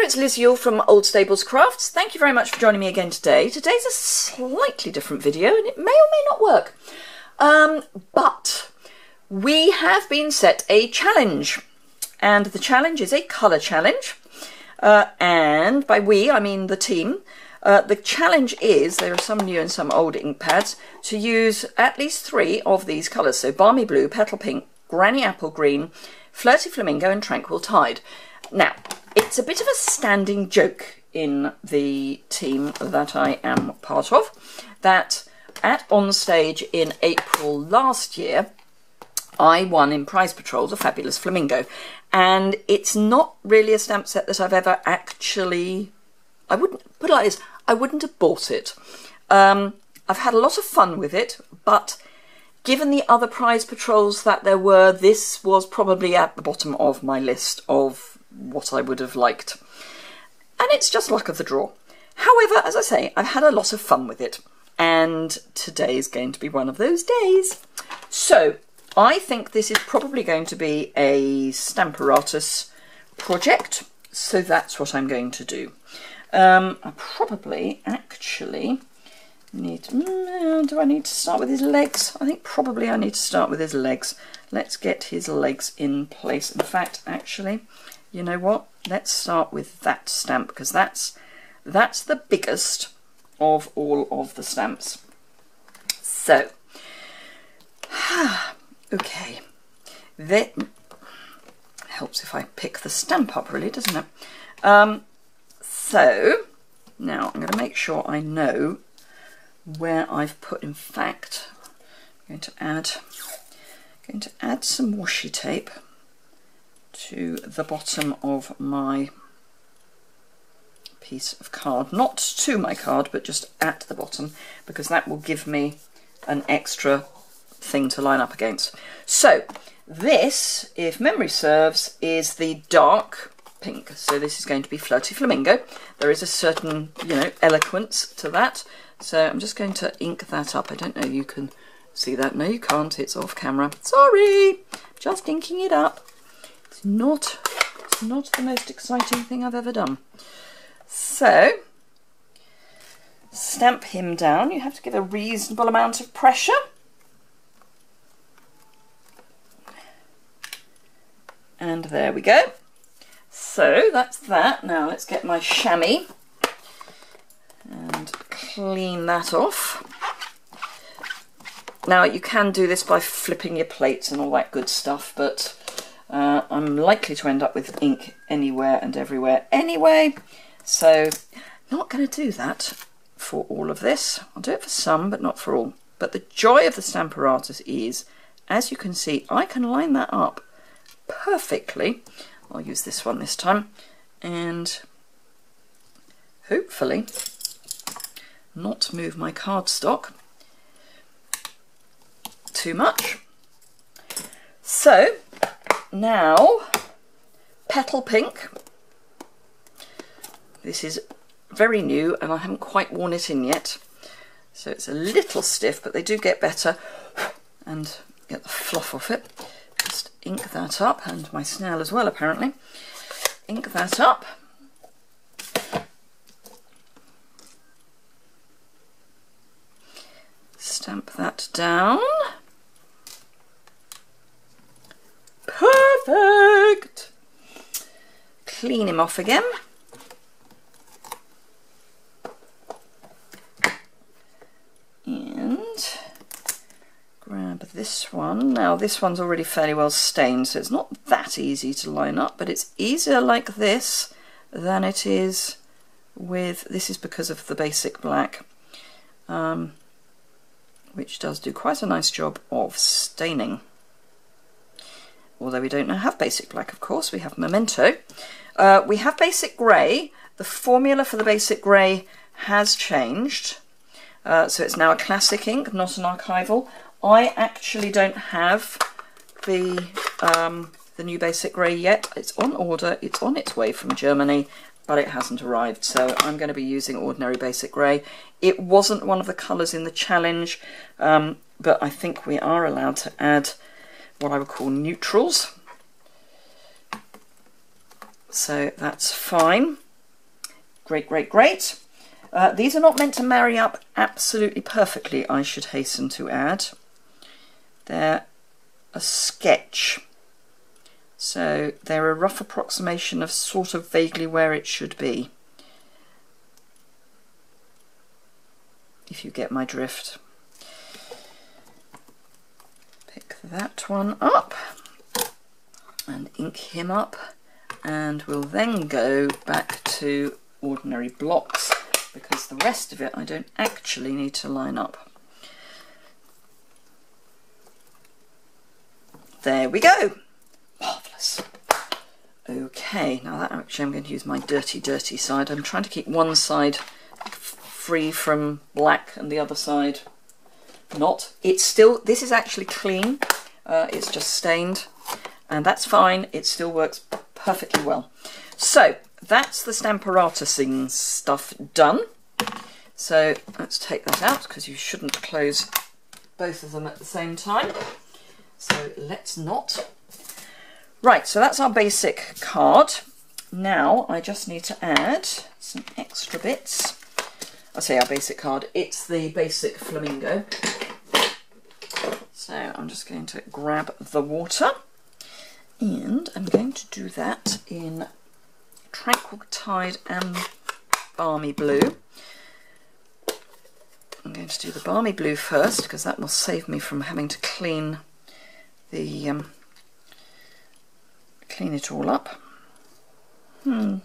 it's Liz Yuille from Old Stables Crafts. Thank you very much for joining me again today. Today's a slightly different video and it may or may not work. But we have been set a challenge, and the challenge is a colour challenge. And by we, I mean the team. The challenge is, there are some new and some old ink pads, to use at least 3 of these colours. So Balmy Blue, Petal Pink, Granny Apple Green, Flirty Flamingo and Tranquil Tide. Now, it's a bit of a standing joke in the team that I am part of, that at On Stage in April last year, I won in Prize Patrol the fabulous Flamingo. And it's not really a stamp set that I've ever actually, I wouldn't put it like this, I wouldn't have bought it. I've had a lot of fun with it, but given the other Prize Patrols that there were, this was probably at the bottom of my list of what I would have liked. And it's just luck of the draw. However, as I say, I've had a lot of fun with it, and today is going to be one of those days. So I think this is probably going to be a Stamparatus project, so that's what I'm going to do. I probably actually need, do I need to start with his legs? I think probably I need to start with his legs. Let's get his legs in place. In fact, actually, you know what? Let's start with that stamp, because that's the biggest of all of the stamps. So, okay, that helps if I pick the stamp up, really, doesn't it? So now I'm going to make sure I know where I've put. In fact, I'm going to add some washi tape to the bottom of my piece of card, not to my card, but just at the bottom, because that will give me an extra thing to line up against. So this, if memory serves, is the dark pink. So this is going to be Flirty Flamingo. There is a certain, eloquence to that. So I'm just going to ink that up. I don't know, you can see that. No, you can't. It's off camera. Sorry. Just inking it up. It's not the most exciting thing I've ever done. So stamp him down. You have to give a reasonable amount of pressure. And there we go. So that's that. Now let's get my chamois and clean that off. Now you can do this by flipping your plates and all that good stuff, but I'm likely to end up with ink anywhere and everywhere anyway, so not going to do that for all of this. I'll do it for some, but not for all. But the joy of the Stamparatus is, as you can see, I can line that up perfectly. I'll use this one this time, and hopefully not move my cardstock too much. So now Petal Pink. This is very new and I haven't quite worn it in yet, so it's a little stiff, but they do get better. And get the fluff off it. Just ink that up, and my snail as well apparently. Ink that up. Stamp that down. Perfect! Clean him off again. And grab this one. Now this one's already fairly well stained, so it's not that easy to line up, but it's easier like this than it is with, this is because of the basic black, which does do quite a nice job of staining. Although we don't now have basic black, of course, we have Memento. We have basic grey. The formula for the basic grey has changed. So it's now a classic ink, not an archival. I actually don't have the new basic grey yet. It's on order, it's on its way from Germany, but it hasn't arrived, so I'm going to be using ordinary basic grey. It wasn't one of the colours in the challenge, but I think we are allowed to add what I would call neutrals. So that's fine. Great, great, great. These are not meant to marry up absolutely perfectly, I should hasten to add. They're a sketch. So they're a rough approximation of sort of vaguely where it should be. If you get my drift. Pick that one up and ink him up, and we'll then go back to ordinary blocks because the rest of it I don't actually need to line up. There we go. Marvellous. Okay, now that actually I'm going to use my dirty side. I'm trying to keep one side free from black and the other side not. It's still, this is actually clean, it's just stained, and that's fine, it still works perfectly well. So that's the Stamparatusing stuff done. So let's take that out because you shouldn't close both of them at the same time. So let's not. Right, so that's our basic card. Now I just need to add some extra bits. I say our basic card, it's the basic Flamingo. So I'm just going to grab the water and I'm going to do that in Tranquil Tide and Balmy Blue. I'm going to do the Balmy Blue first because that will save me from having to clean the clean it all up. No,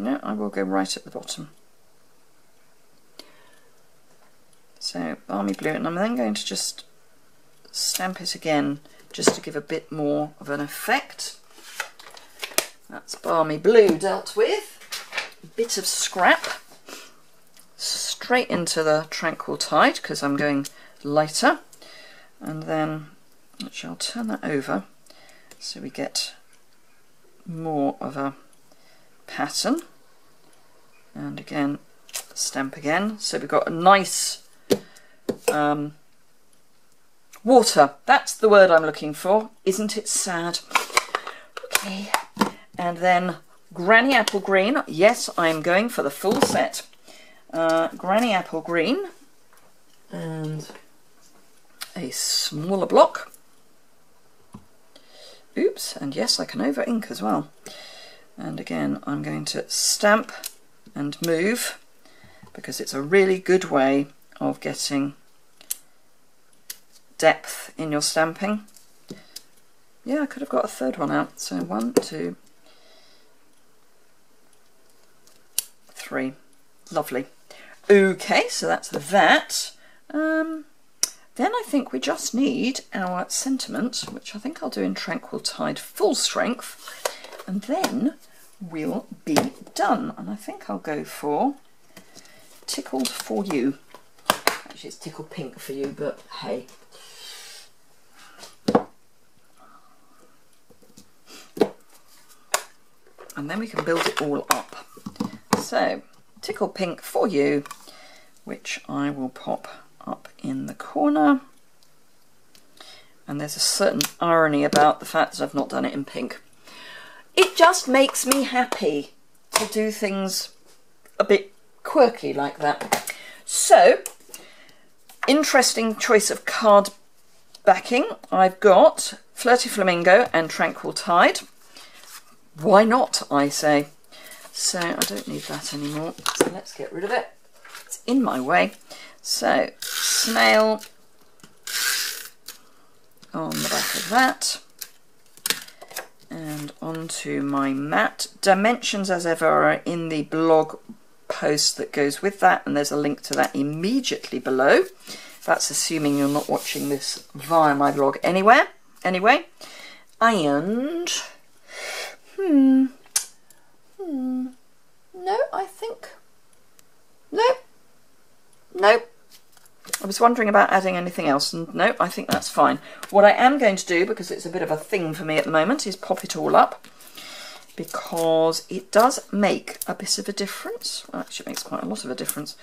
I will go right at the bottom. So Balmy Blue, and I'm then going to just stamp it again just to give a bit more of an effect. That's Balmy Blue dealt with. A bit of scrap. Straight into the Tranquil Tide because I'm going lighter. And then actually I'll turn that over so we get more of a pattern. And again, stamp again. So we've got a nice water. That's the word I'm looking for. Isn't it sad? Okay. And then Granny Apple Green. Yes, I'm going for the full set. Granny Apple Green. And a smaller block. Oops, and yes, I can over ink as well. And again, I'm going to stamp and move because it's a really good way of getting depth in your stamping. Yeah, I could have got a third one out. So 1, 2, 3. Lovely. Okay, so that's that. Then I think we just need our sentiment, which I think I'll do in Tranquil Tide full strength, and then we'll be done. And I think I'll go for Tickled for You. Actually, it's Tickled Pink for You, but hey. And then we can build it all up. So, Tickled Pink for You, which I will pop up in the corner. And there's a certain irony about the fact that I've not done it in pink. It just makes me happy to do things a bit quirky like that. So, interesting choice of card backing. I've got Flirty Flamingo and Tranquil Tide. Why not, I say. So I don't need that anymore, so let's get rid of it. It's in my way. So, snail on the back of that, and onto my mat. Dimensions, as ever, are in the blog post that goes with that, and there's a link to that immediately below. That's assuming you're not watching this via my blog anyway. And no, I think no. I was wondering about adding anything else, and no, I think that's fine. What I am going to do, because it's a bit of a thing for me at the moment, is pop it all up, because it does make a bit of a difference. Well, actually, it makes quite a lot of a difference.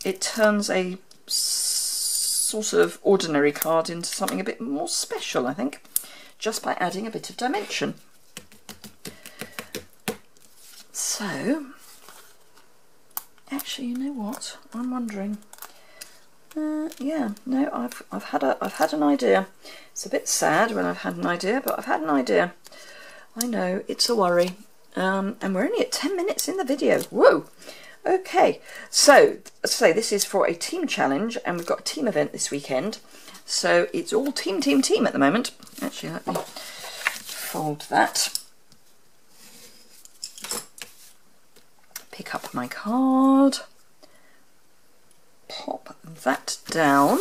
It turns a sort of ordinary card into something a bit more special, I think, just by adding a bit of dimension. So So, actually, you know what? I'm wondering. Yeah, no, I've had an idea. It's a bit sad when I've had an idea, but I've had an idea. I know, it's a worry. And we're only at 10 minutes in the video. Whoa! Okay, so as I say, this is for a team challenge, and we've got a team event this weekend. So it's all team at the moment. Actually, let me fold that. Pick up my card. Pop that down.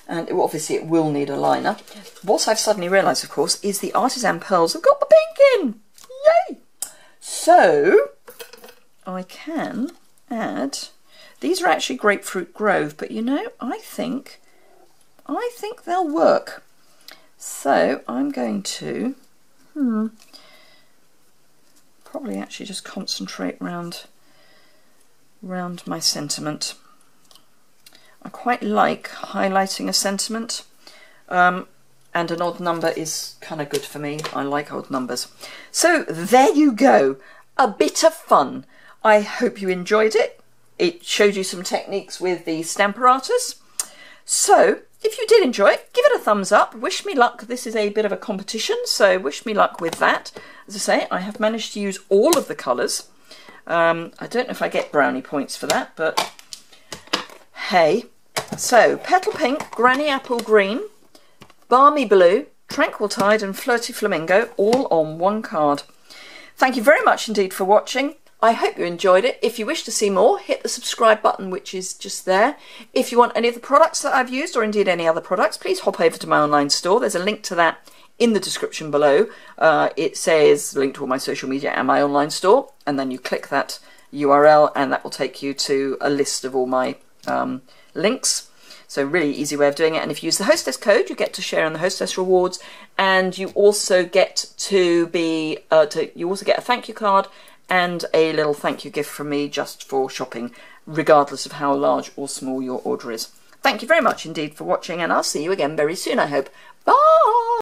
And obviously it will need a liner. What I've suddenly realised, of course, is the artisan pearls have got the pink in. Yay! So I can add, these are actually Grapefruit Grove, but you know, I think they'll work. So I'm going to probably actually just concentrate round my sentiment. I quite like highlighting a sentiment, and an odd number is kind of good for me. I like odd numbers. So there you go, a bit of fun. I hope you enjoyed it. It showed you some techniques with the Stamparatus. So if you did enjoy it, give it a thumbs up. Wish me luck. This is a bit of a competition, so wish me luck with that. As I say, I have managed to use all of the colours. I don't know if I get brownie points for that, but hey. So Petal Pink, Granny Apple Green, Balmy Blue, Tranquil Tide and Flirty Flamingo, all on one card. Thank you very much indeed for watching. I hope you enjoyed it. If you wish to see more, hit the subscribe button, which is just there. If you want any of the products that I've used, or indeed any other products, please hop over to my online store. There's a link to that in the description below. It says link to all my social media and my online store, and then you click that URL and that will take you to a list of all my links. So really easy way of doing it. And if you use the Hostess code, you get to share in the Hostess rewards, and you also get to be you also get a thank you card and a little thank you gift from me just for shopping, regardless of how large or small your order is. Thank you very much indeed for watching, and I'll see you again very soon, I hope. Bye!